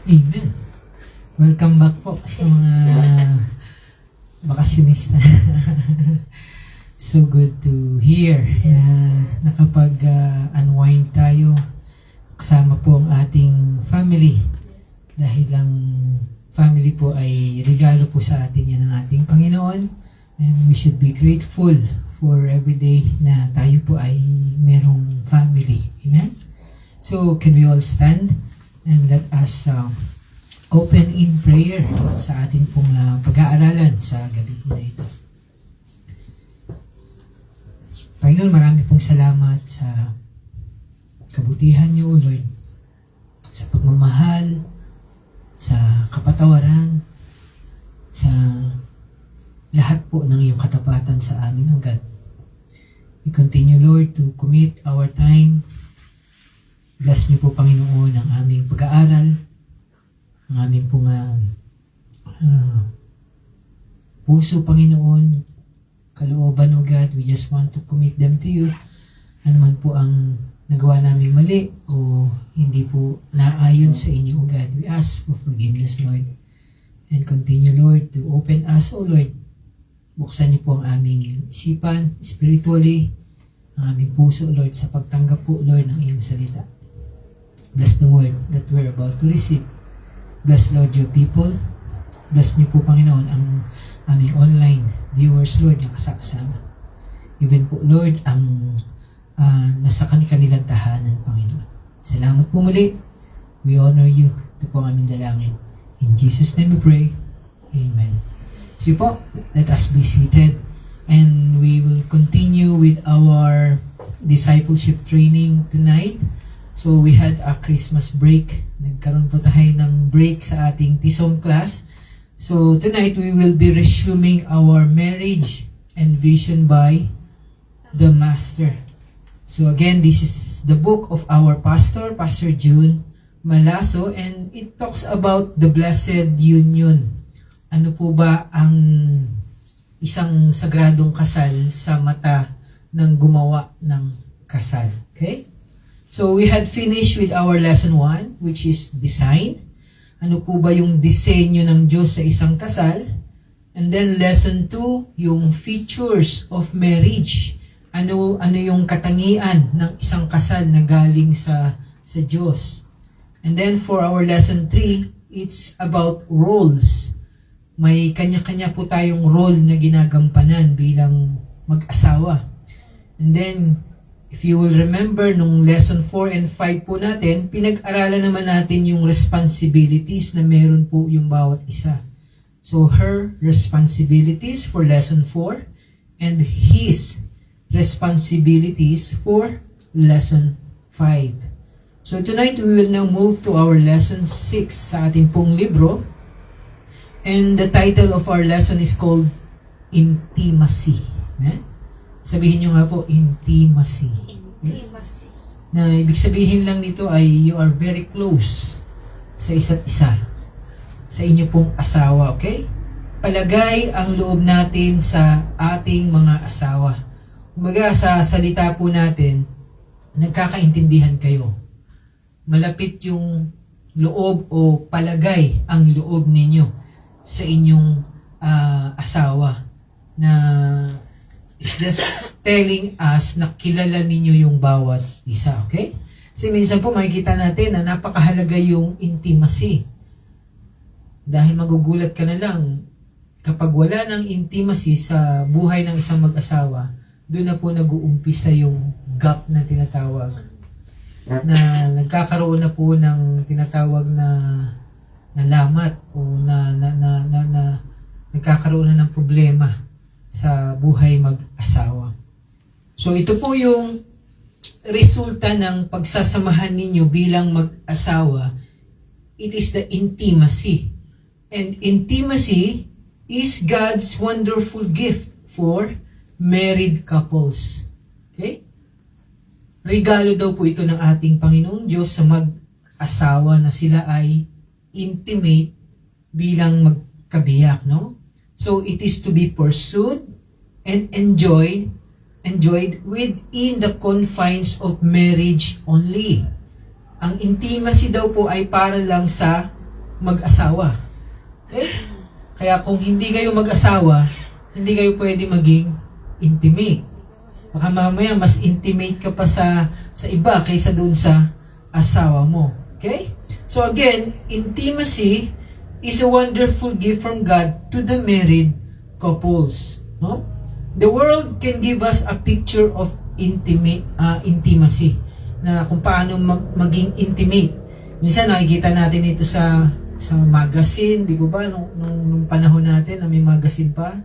Amen. Welcome back po sa mga bakasyonista. So good to hear na nakapag-unwind tayo kasama po ang ating family. Dahil ang family po ay regalo po sa atin yan ng ating Panginoon. And we should be grateful for every day na tayo po ay merong family. Amen? So can we all stand and let us open in prayer sa ating pong pag-aaralan sa gabi po na ito. Panginoon, marami pong salamat sa kabutihan niyo, O Lord, sa pagmamahal, sa kapatawaran, sa lahat po ng iyong katapatan sa amin, O God. We continue, Lord, to commit our time. Bless niyo po, Panginoon, ang aming pag-aaral, ang aming pong puso, Panginoon, kalooban, O God. We just want to commit them to you. Ano man po ang nagawa namin mali o hindi po naayon sa inyo, O God. We ask for forgiveness, Lord. And continue, Lord, to open us, O Lord. Buksan niyo po ang aming isipan, spiritually, ang aming puso, Lord, sa pagtanggap po, Lord, ng iyong salita. Bless the word that we're about to receive. Bless, Lord, your people. Bless niyo po, Panginoon, ang aming online viewers, Lord, yung kasama. Even po, Lord, ang nasa kanilang tahanan, Panginoon. Salamat po muli. We honor you. Ito po ang aming dalangin. In Jesus' name we pray. Amen. So po, let us be seated and we will continue with our discipleship training tonight. So we had a Christmas break. Nagkaroon po tayo ng break sa ating TESOL class. So tonight we will be resuming our marriage and vision by the Master. So again, this is the book of our pastor, Pastor June Malaso, and it talks about the blessed union. Ano po ba ang isang sagradong kasal sa mata ng gumawa ng kasal? Okay? So we had finished with our lesson 1, which is design. Ano po ba yung disenyo ng Diyos sa isang kasal? And then lesson 2, yung features of marriage. Ano yung katangian ng isang kasal na galing sa Diyos. And then for our lesson 3, it's about roles. May kanya-kanya po tayong role na ginagampanan bilang mag-asawa. And then, if you will remember, nung lesson 4 and 5 po natin, pinag-aralan naman natin yung responsibilities na meron po yung bawat isa. So, her responsibilities for lesson 4 and his responsibilities for lesson 5. So, tonight we will now move to our lesson 6 sa ating pong libro. And the title of our lesson is called Intimacy. Amen? Sabihin nyo nga po, intimacy. Intimacy. Na ibig sabihin lang nito ay you are very close sa isa't isa. Sa inyo pong asawa, okay? Palagay ang loob natin sa ating mga asawa. Kumbaga sa salita po natin, nagkakaintindihan kayo. Malapit yung loob o palagay ang loob ninyo sa inyong asawa na it's just telling us na kilala ninyo yung bawat isa, okay? Kasi minsan po makikita natin na napakahalaga yung intimacy. Dahil magugulat ka na lang, kapag wala ng intimacy sa buhay ng isang mag-asawa, doon na po nag-uumpisa yung gap na tinatawag. Na nagkakaroon na po ng tinatawag na lamat o na nagkakaroon na ng problema sa buhay mag-asawa. So ito po yung resulta ng pagsasamahan ninyo bilang mag-asawa. It is the intimacy. And intimacy is God's wonderful gift for married couples. Okay? Regalo daw po ito ng ating Panginoong Diyos sa mag-asawa na sila ay intimate bilang magkabiyak, no? So it is to be pursued and enjoyed within the confines of marriage only. Ang intimacy daw po ay para lang sa mag-asawa. Okay? Kaya kung hindi kayo mag-asawa, hindi kayo pwede maging intimate. Baka mamaya mas intimate ka pa sa iba kaysa doon sa asawa mo. Okay? So again, intimacy is a wonderful gift from God to the married couples. No? The world can give us a picture of intimacy, na kung paano maging intimate. Minsan nakikita natin ito sa magazine, di ba? Nung panahon natin na may magazine pa.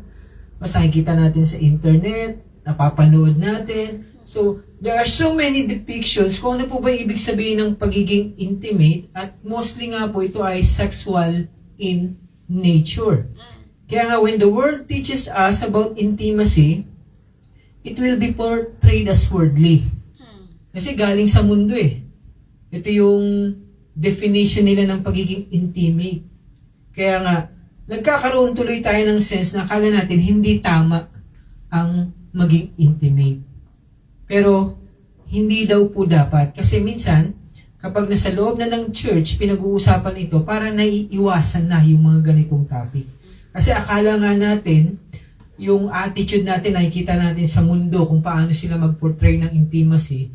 Mas nakikita natin sa internet, napapanood natin. So, there are so many depictions kung ano po ba ibig sabihin ng pagiging intimate, at mostly nga po ito ay sexual in nature. Kaya nga, when the world teaches us about intimacy, it will be portrayed as worldly. Kasi galing sa mundo eh. Ito yung definition nila ng pagiging intimate. Kaya nga, nagkakaroon tuloy tayo ng sense na akala natin hindi tama ang maging intimate. Pero, hindi daw po dapat. Kasi minsan, kapag nasa loob na ng church, pinag-uusapan ito, para naiiwasan na yung mga ganitong topic. Kasi akala nga natin, yung attitude natin, nakikita natin sa mundo kung paano sila mag-portray ng intimacy,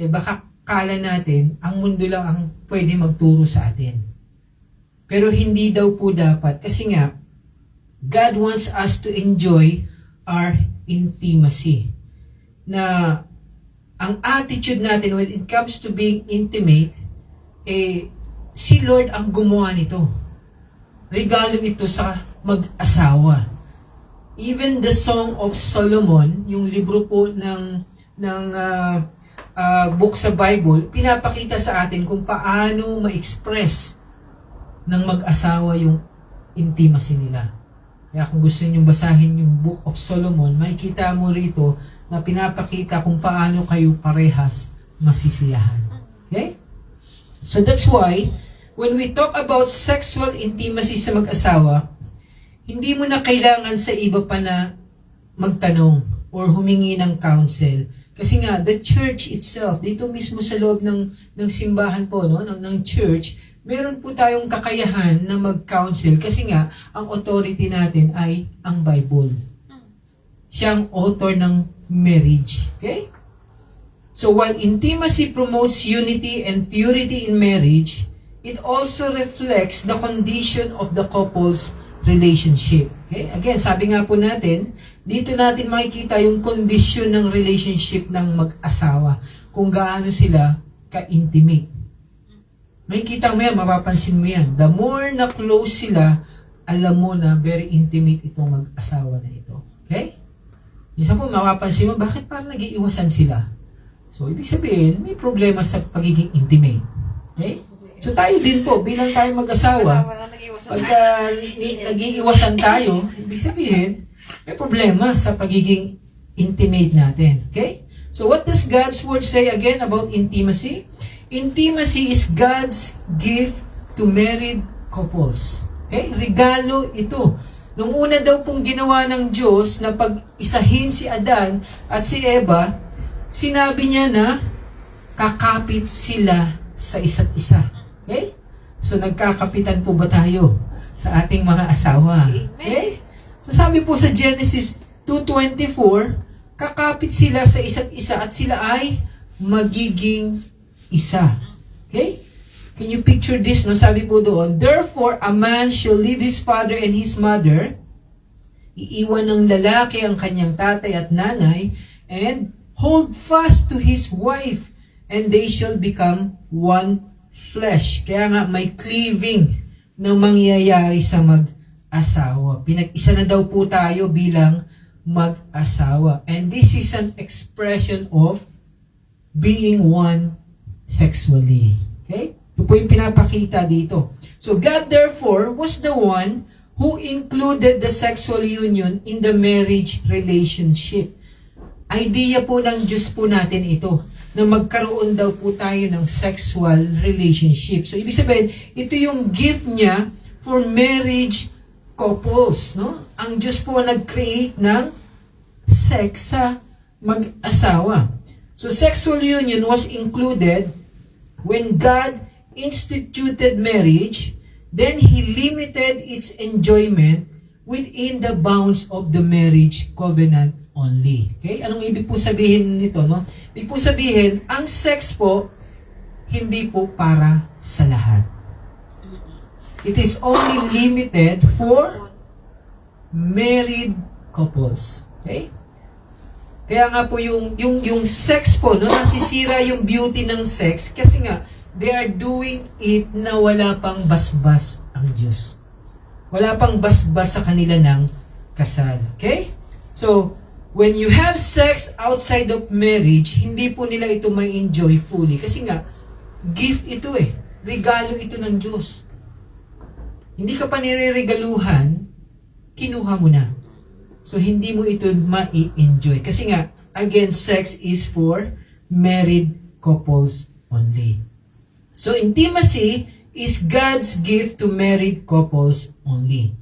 baka akala natin, ang mundo lang ang pwede magturo sa atin. Pero hindi daw po dapat. Kasi nga, God wants us to enjoy our intimacy. Na ang attitude natin when it comes to being intimate, si Lord ang gumawa nito. Regalo ito sa mag-asawa. Even the Song of Solomon, yung libro po ng book sa Bible, pinapakita sa atin kung paano ma-express ng mag-asawa yung intimacy nila. Kaya kung gusto niyo basahin yung Book of Solomon, makikita mo rito na pinapakita kung paano kayo parehas masisiyahan. Okay? So that's why, when we talk about sexual intimacy sa mag-asawa, hindi mo na kailangan sa iba pa na magtanong or humingi ng counsel. Kasi nga, the church itself, dito mismo sa loob ng simbahan po, no, ng church, meron po tayong kakayahan na mag-counsel kasi nga, ang authority natin ay ang Bible. Siyang author ng marriage. Okay? So, while intimacy promotes unity and purity in marriage, it also reflects the condition of the couple's relationship. Okay? Again, sabi nga po natin, dito natin makikita yung kondisyon ng relationship ng mag-asawa. Kung gaano sila ka-intimate. Makikita mo yan, mapapansin mo yan. The more na close sila, alam mo na very intimate itong mag-asawa na ito. Okay? Minsan po, mapapansin mo, bakit parang nag-iiwasan sila? So, ibig sabihin, may problema sa pagiging intimate. Okay? So, tayo din po, bilang tayo mag-asawa, pagka nag-iiwasan tayo, ibig sabihin, may problema sa pagiging intimate natin. Okay? So, what does God's Word say again about intimacy? Intimacy is God's gift to married couples. Okay? Regalo ito. Nung una daw pong ginawa ng Diyos na pag-isahin si Adan at si Eva, sinabi niya na kakapit sila sa isa't isa. Okay? So, nagkakapitan po ba tayo sa ating mga asawa? Okay? So, sabi po sa Genesis 2:24, kakapit sila sa isa't isa at sila ay magiging isa. Okay? Can you picture this? No? Sabi po doon, therefore, a man shall leave his father and his mother, iiwan ng lalaki ang kanyang tatay at nanay, and hold fast to his wife, and they shall become one flesh. Kaya nga may cleaving na mangyayari sa mag-asawa. Pinag-isa na daw po tayo bilang mag-asawa. And this is an expression of being one sexually. Okay? Ito po yung pinapakita dito. So God therefore was the one who included the sexual union in the marriage relationship. Idea po ng Diyos po natin ito, na magkaroon daw po tayo ng sexual relationship. So, ibig sabihin, ito yung gift niya for marriage couples. No? Ang Diyos po nag-create ng sex sa mag-asawa. So, sexual union was included when God instituted marriage then He limited its enjoyment within the bounds of the marriage covenant only. Okay? Anong ibig po sabihin nito, no? Ibig po sabihin, ang sex po, hindi po para sa lahat. It is only limited for married couples. Okay? Kaya nga po yung sex po, no, nasisira yung beauty ng sex kasi nga they are doing it na wala pang basbas ang Diyos. Wala pang basbas sa kanila ng kasal. Okay? So, when you have sex outside of marriage, hindi po nila ito may enjoy fully kasi nga gift ito eh. Regalo ito ng Diyos. Hindi ka pa nireregaluhan, kinuha mo na. So, hindi mo ito ma-enjoy. Kasi nga, again, sex is for married couples only. So, intimacy is God's gift to married couples only.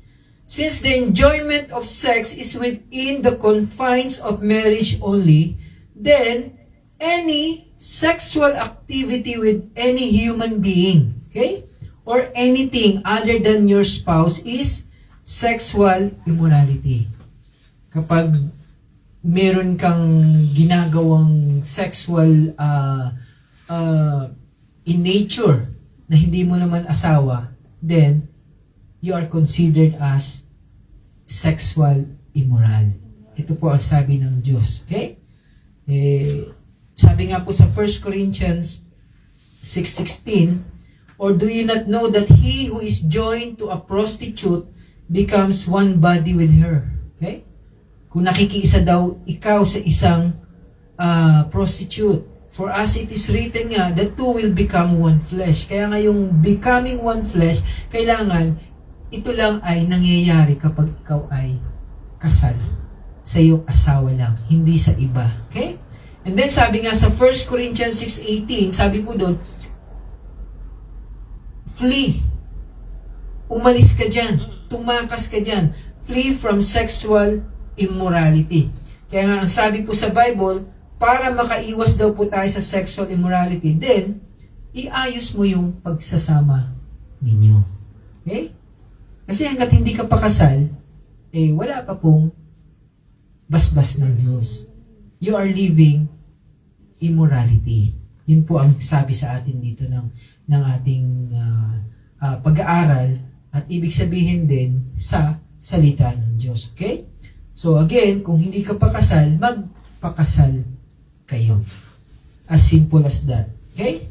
Since the enjoyment of sex is within the confines of marriage only, then, any sexual activity with any human being, okay, or anything other than your spouse is sexual immorality. Kapag meron kang ginagawang sexual in nature na hindi mo naman asawa, then you are considered as sexual immoral. Ito po ang sabi ng Diyos. Okay? Sabi nga po sa 1 Corinthians 6:16, or do you not know that he who is joined to a prostitute becomes one body with her? Okay? Kung nakikiisa daw ikaw sa isang prostitute. For us it is written nga, the two will become one flesh. Kaya nga yung becoming one flesh, kailangan ito lang ay nangyayari kapag ikaw ay kasal sa iyong asawa lang, hindi sa iba. Okay? And then sabi nga sa 1 Corinthians 6:18, sabi po doon, flee. Umalis ka dyan. Tumakas ka dyan. Flee from sexual immorality. Kaya nga, ang sabi po sa Bible, para makaiwas daw po tayo sa sexual immorality, then, iayos mo yung pagsasama ninyo. Okay? Kasi hanggat hindi ka pa kasal, wala pa pong basbas ng Diyos. You are living immorality. Yun po ang sabi sa atin dito ng ating pag-aaral at ibig sabihin din sa salita ng Diyos. Okay? So again, kung hindi ka pa kasal, magpakasal kayo. As simple as that. Okay?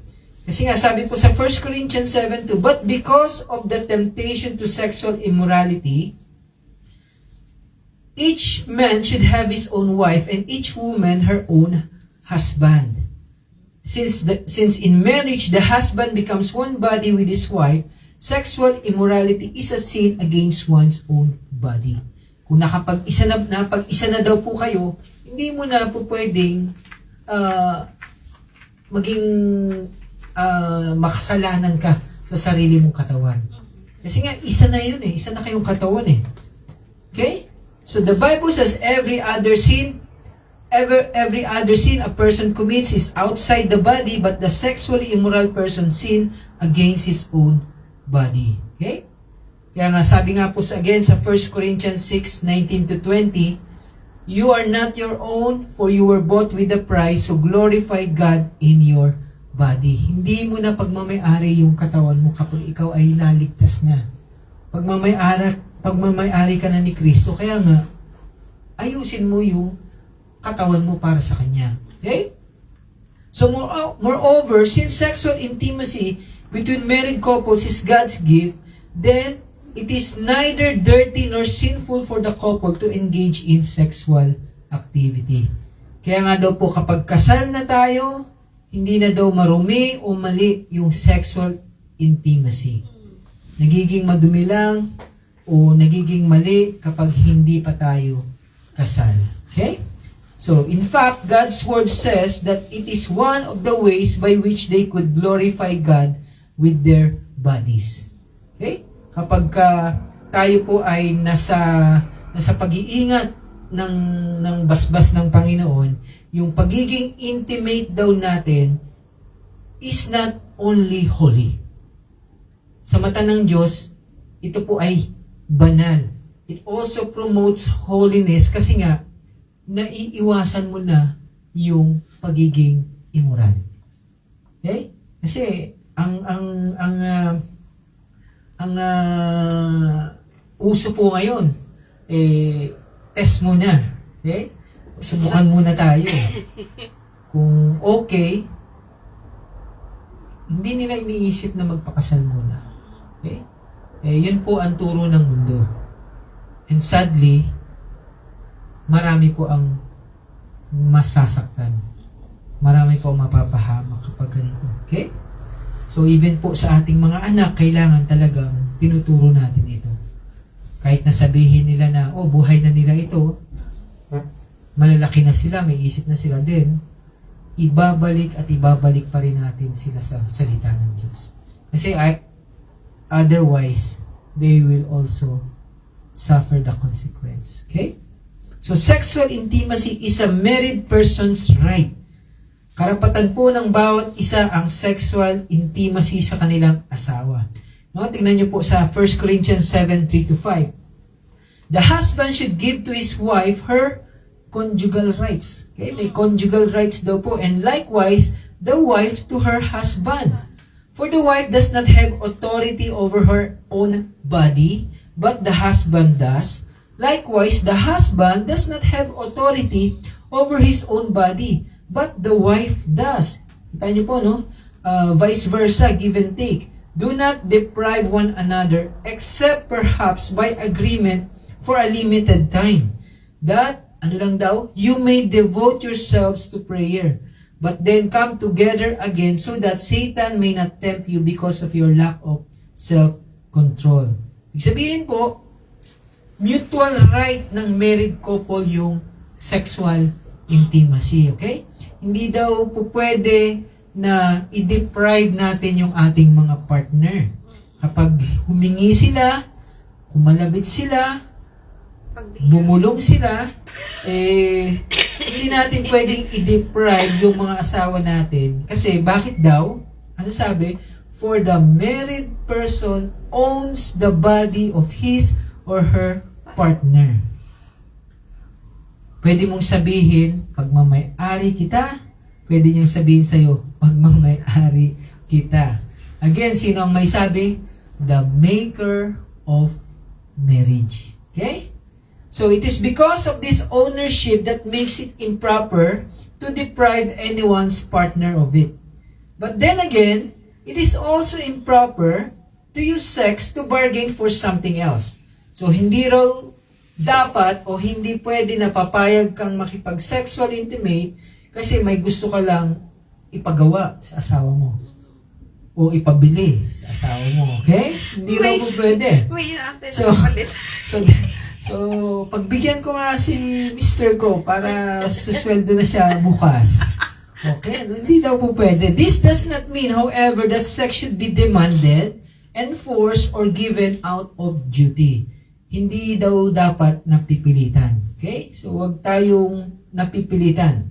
Kasi nga sabi po sa 1 Corinthians 7:2, but because of the temptation to sexual immorality, each man should have his own wife and each woman her own husband. Since in marriage the husband becomes one body with his wife, sexual immorality is a sin against one's own body. Kung nakapag-isa na daw po kayo, hindi mo na po pwedeng maging makasalanan ka sa sarili mong katawan. Kasi nga, isa na yun isa na kayong katawan Okay? So the Bible says every other sin a person commits is outside the body, but the sexually immoral person sin against his own body. Okay? Kaya nga, sabi nga po again sa 1 Corinthians 6:19-20, you are not your own, for you were bought with a price, so glorify God in your body. Hindi mo na pagmamayari yung katawan mo kapag ikaw ay naligtas na. Pagmamayari ka na ni Kristo, kaya nga, ayusin mo yung katawan mo para sa Kanya. Okay? So moreover, since sexual intimacy between married couples is God's gift, then it is neither dirty nor sinful for the couple to engage in sexual activity. Kaya nga daw po kapag kasal na tayo, hindi na daw marumi o mali yung sexual intimacy. Nagiging madumi lang o nagiging mali kapag hindi pa tayo kasal. Okay? So, in fact, God's Word says that it is one of the ways by which they could glorify God with their bodies. Okay? Kapag tayo po ay nasa pag-iingat ng basbas ng Panginoon, yung pagiging intimate daw natin is not only holy. sa mata ng Diyos, ito po ay banal. It also promotes holiness kasi nga, naiiwasan mo na yung pagiging immoral. Okay? Kasi, uso po ngayon, test mo na. Okay? Subukan muna tayo. Kung okay, hindi nila iniisip na magpakasal muna. Okay? Yun po ang turo ng mundo. And sadly, marami po ang masasaktan. Marami po ang mapapahamak kapag ganito. Okay? So even po sa ating mga anak, kailangan talagang tinuturo natin ito. Kahit nasabihin nila na, buhay na nila ito, malalaki na sila, may isip na sila din, ibabalik pa rin natin sila sa salita ng Diyos. Kasi otherwise, they will also suffer the consequence. Okay? So, sexual intimacy is a married person's right. Karapatan po ng bawat isa ang sexual intimacy sa kanilang asawa. No? Tingnan niyo po sa 1 Corinthians 7:3-5. The husband should give to his wife her conjugal rights. Okay? May conjugal rights daw po. And likewise, the wife to her husband. For the wife does not have authority over her own body, but the husband does. Likewise, the husband does not have authority over his own body, but the wife does. Kita niyo po, no? Vice versa, give and take. Do not deprive one another, except perhaps by agreement for a limited time. That you may devote yourselves to prayer, but then come together again so that Satan may not tempt you because of your lack of self-control. Ibig sabihin po, mutual right ng married couple yung sexual intimacy, okay? Hindi daw po pwede na i-deprive natin yung ating mga partner. Kapag humingi sila, kumalabit sila, bumulong sila, hindi natin pwedeng i-deprive yung mga asawa natin. Kasi bakit daw? Ano sabi? For the married person owns the body of his or her partner. Pwede mong sabihin, pagmamay-ari kita. Pwede niyang sabihin sa'yo, pagmamay-ari kita. Again, sino ang may sabi? The maker of marriage. Okay? So, it is because of this ownership that makes it improper to deprive anyone's partner of it. But then again, it is also improper to use sex to bargain for something else. So, hindi raw dapat o hindi pwede na papayag kang makipag-sexual intimate kasi may gusto ka lang ipagawa sa asawa mo o ipabili sa asawa mo. Okay? Hindi raw po pwede. So, pagbigyan ko nga si Mr. ko para susweldo na siya bukas. Okay? Hindi daw po pwede. This does not mean, however, that sex should be demanded, enforced, or given out of duty. Hindi daw dapat napipilitan. Okay? So, wag tayong napipilitan.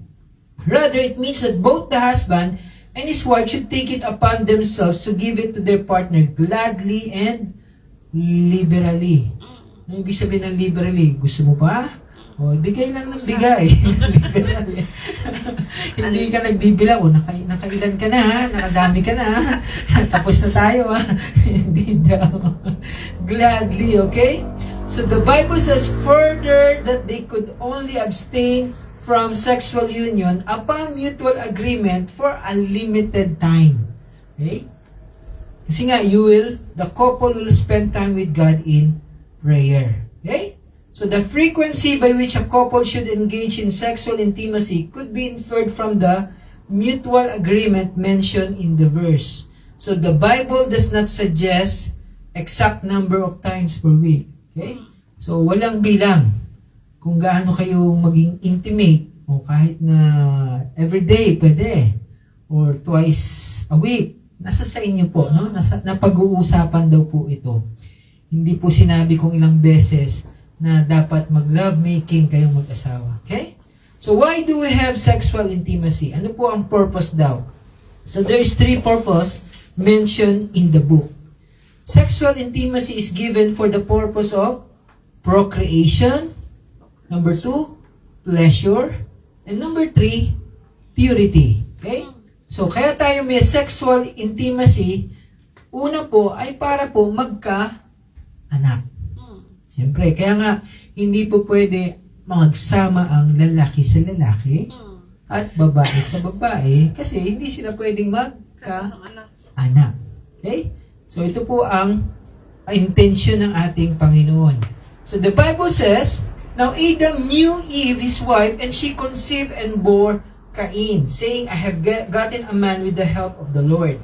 Rather, it means that both the husband and his wife should take it upon themselves to give it to their partner gladly and liberally. Ano ibig sabihin ng liberally? Gusto mo pa? Bigay lang ng bigay. Hindi ka nagbibilang. Nakailan ka na ha? Nakadami ka na ha? Tapos na tayo ha? Hindi daw. Gladly, okay? So the Bible says further that they could only abstain from sexual union upon mutual agreement for a limited time. Okay? Kasi nga, the couple will spend time with God in prayer. Okay? So the frequency by which a couple should engage in sexual intimacy could be inferred from the mutual agreement mentioned in the verse. So the Bible does not suggest exact number of times per week. Okay? So walang bilang kung gaano kayo maging intimate o kahit na everyday pwede or twice a week. Nasa sa inyo po, no? Napag-uusapan daw po ito. Hindi po sinabi kung ilang beses na dapat mag-love making kayong mag-asawa. Okay? So why do we have sexual intimacy? Ano po ang purpose daw? So there is 3 purpose mentioned in the book. Sexual intimacy is given for the purpose of procreation. Number 2, pleasure. And number 3, purity. Okay? So, kaya tayo may sexual intimacy, una po ay para po magka-anak. Siyempre, kaya nga, hindi po pwede magsama ang lalaki sa lalaki at babae sa babae kasi hindi sila pwedeng magka-anak. Okay? So, ito po ang intention ng ating Panginoon. So, the Bible says, now Adam knew Eve, his wife, and she conceived and bore Cain, saying, I have gotten a man with the help of the Lord.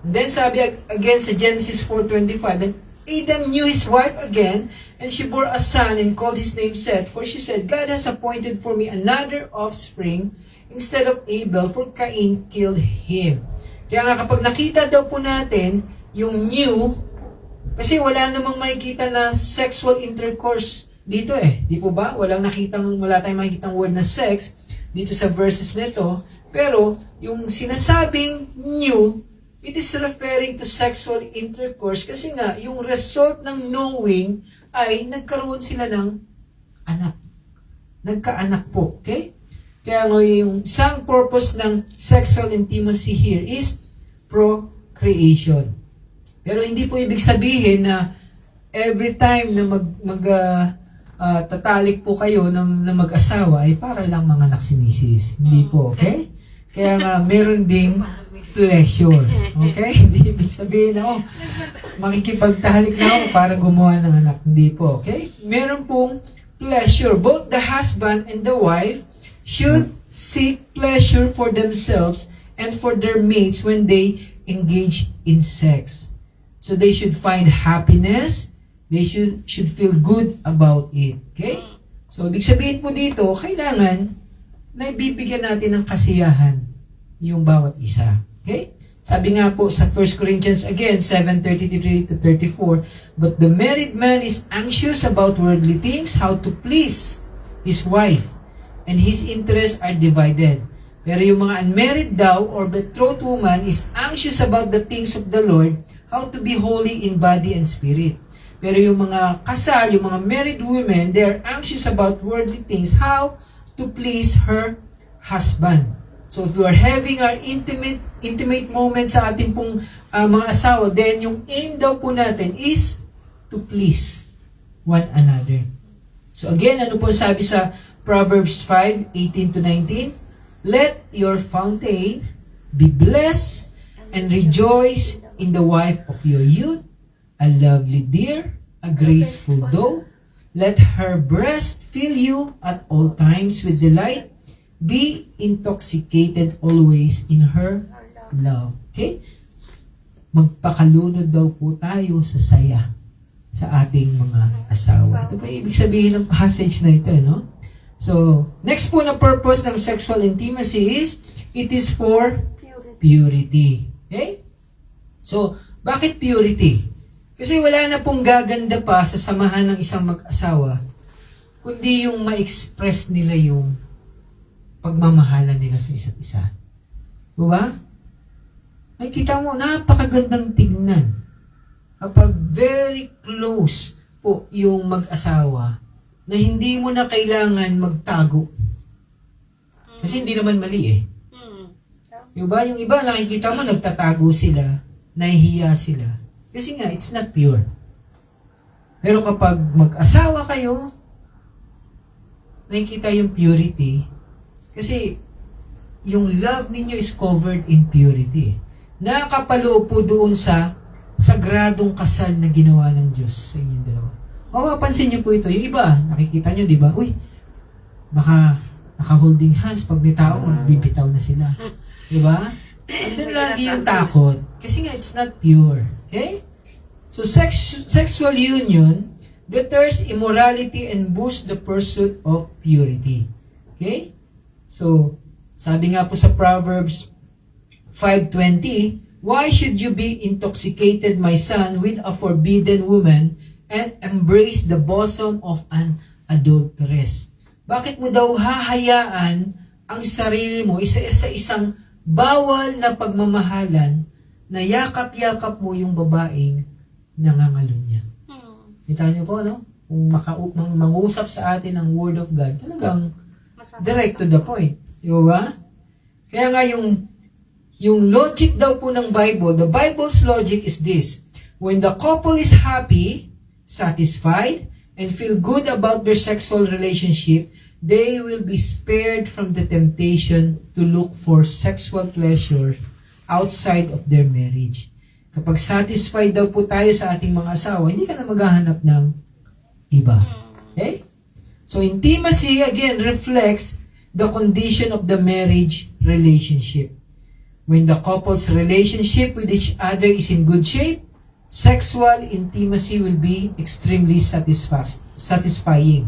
And then sabi again sa Genesis 4:25, and Adam knew his wife again, and she bore a son and called his name Seth, for she said, God has appointed for me another offspring instead of Abel, for Cain killed him. Kaya nga kapag nakita daw po natin yung new, kasi wala namang makikita na sexual intercourse dito di po ba? Wala tayong makikitang word na sex dito sa verses nito, pero yung sinasabing new, it is referring to sexual intercourse kasi nga, yung result ng knowing ay nagkaroon sila ng anak. Nagkaanak po. Okay? Kaya nga yung isang purpose ng sexual intimacy here is procreation. Pero hindi po ibig sabihin na every time na tatalik po kayo na mag-asawa ay para lang mga anak si misis. Hindi po, okay? Kaya nga, meron ding pleasure. Okay? Hindi ibig sabihin na, makikipagtahalik na ako para gumawa ng anak. Hindi po, okay? Meron pong pleasure. Both the husband and the wife should seek pleasure for themselves and for their mates when they engage in sex. So they should find happiness. They should feel good about it. Okay? So, ibig sabihin po dito, kailangan na ibibigyan natin ng kasiyahan yung bawat isa. Okay? Sabi nga po sa 1 Corinthians again, 7:33 to 34, but the married man is anxious about worldly things, how to please his wife, and his interests are divided. Pero yung mga unmarried daw or betrothed woman is anxious about the things of the Lord, how to be holy in body and spirit. Pero yung mga kasal, yung mga married women, they are anxious about worldly things, how to please her husband. So if we are having our intimate moment sa ating pong mga asawa, then yung aim daw po natin is to please one another. So again, ano po sabi sa Proverbs 5:18 to 19? Let your fountain be blessed and rejoice in the wife of your youth, a lovely deer, a graceful doe. Let her breast fill you at all times with delight. Be intoxicated always in her love. Okay? Magpakalunod daw po tayo sa saya sa ating mga asawa. Ito po yung ibig sabihin ng passage na ito, no? So, next po na purpose ng sexual intimacy is, it is for purity. Okay? So, bakit purity? Kasi wala na pong gaganda pa sa samahan ng isang mag-asawa, kundi yung ma-express nila yung pagmamahalan nila sa isa't isa. Diba? Ay, kita mo, napakagandang tingnan. Kapag very close po yung mag-asawa, na hindi mo na kailangan magtago. Kasi hindi naman mali Diba? Yung iba, nakikita mo, nagtatago sila, nahihiya sila. Kasi nga, it's not pure. Pero kapag mag-asawa kayo, nakikita yung purity. Kasi, yung love ninyo is covered in purity. Nakapaloob po doon sa sagradong kasal na ginawa ng Diyos sa inyong dalawa. Mapapansin niyo po ito. Yung iba, nakikita niyo, di ba? Uy, baka naka-holding hands pag may tao, magbibitaw na sila. Di ba? Andun lagi yung takot. Kasi nga, it's not pure. Okay? So, sexual union deters immorality and boosts the pursuit of purity. Okay? So, sabi nga po sa Proverbs 5:20, why should you be intoxicated, my son, with a forbidden woman and embrace the bosom of an adulteress? Bakit mo daw hahayaan ang sarili mo sa isang bawal na pagmamahalan na yakap-yakap mo yung babaeng nangangalunya. Kita niyo po, no? Kung mangusap sa atin ang Word of God, talagang direct to the point. Di ba? Kaya nga yung logic daw po ng Bible, the Bible's logic is this. When the couple is happy, satisfied, and feel good about their sexual relationship, they will be spared from the temptation to look for sexual pleasure outside of their marriage. Kapag satisfied daw po tayo sa ating mga asawa, hindi ka na maghahanap ng iba. Okay? So, intimacy, again, reflects the condition of the marriage relationship. When the couple's relationship with each other is in good shape, sexual intimacy will be extremely satisfying.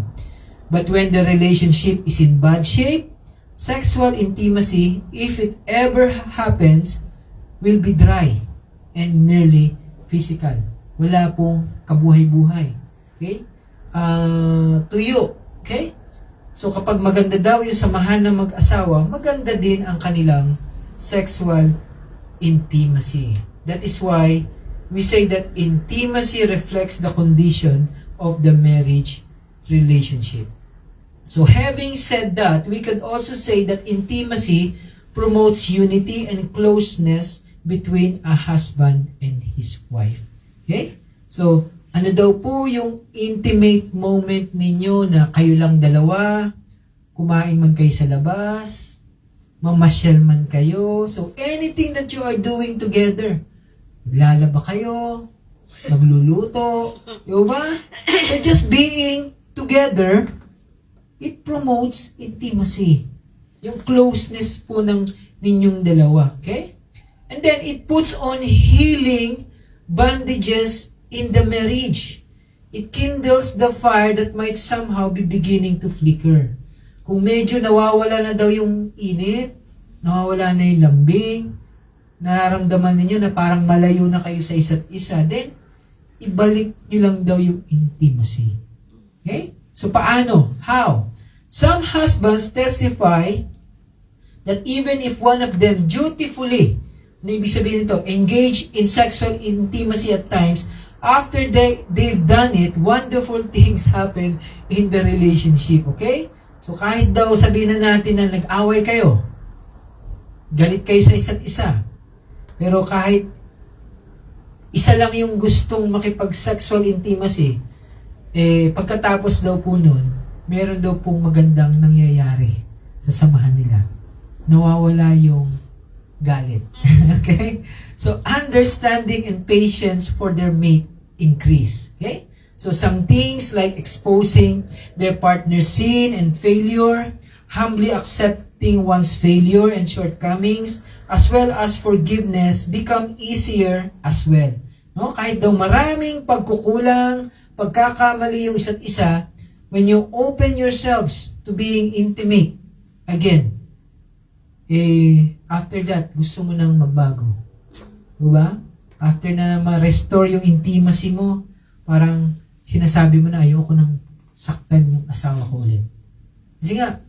But when the relationship is in bad shape, sexual intimacy, if it ever happens, will be dry and merely physical. Wala pong kabuhay-buhay. Okay? Tuyo. Okay? So kapag maganda daw yung samahan ng mag-asawa, maganda din ang kanilang sexual intimacy. That is why we say that intimacy reflects the condition of the marriage relationship. So having said that, we could also say that intimacy promotes unity and closeness between a husband and his wife. Okay? So, ano daw po yung intimate moment ninyo na kayo lang dalawa, kumain man kayo sa labas, mamasyal man kayo. So, anything that you are doing together, naglalaba kayo, nagluluto, diba? So, just being together, it promotes intimacy. Yung closeness po ng ninyong dalawa. Okay? And then, it puts on healing bandages in the marriage. It kindles the fire that might somehow be beginning to flicker. Kung medyo nawawala na daw yung init, nawawala na yung lambing, nararamdaman ninyo na parang malayo na kayo sa isa't isa, then, ibalik nyo lang daw yung intimacy. Okay? So, paano? How? Some husbands testify that even if one of them dutifully, ano ibig sabihin nito, engage in sexual intimacy at times, after they've done it, wonderful things happen in the relationship. Okay? So, kahit daw sabihin na natin na nag-away kayo, galit kayo sa isa't isa, pero kahit isa lang yung gustong makipag-sexual intimacy, pagkatapos daw po nun, meron daw pong magandang nangyayari sa samahan nila. Nawawala yung galit. Okay? So, understanding and patience for their mate increase. Okay? So, some things like exposing their partner's sin and failure, humbly accepting one's failure and shortcomings, as well as forgiveness, become easier as well. No? Kahit daw maraming pagkukulang, pagkakamali yung isa't isa, when you open yourselves to being intimate, again, after that, gusto mo nang magbago. Diba? After na ma-restore yung intimacy mo, parang sinasabi mo na ayoko nang saktan yung asawa ko ulit. Kasi nga,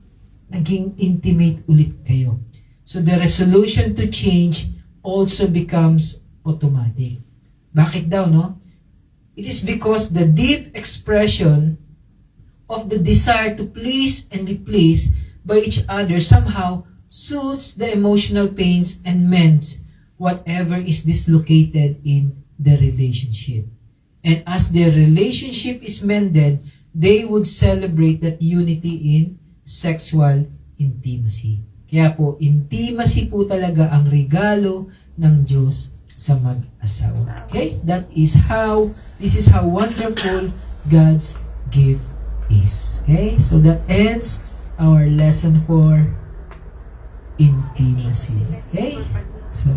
naging intimate ulit kayo. So the resolution to change also becomes automatic. Bakit daw, no? It is because the deep expression of the desire to please and be pleased by each other somehow soothes the emotional pains and mends whatever is dislocated in the relationship. And as their relationship is mended, they would celebrate that unity in sexual intimacy. Kaya po, intimacy po talaga ang regalo ng Diyos sa mag-asawa. Okay? This is how wonderful God's gift is. Okay? So that ends our lesson for intimacy. Okay? So,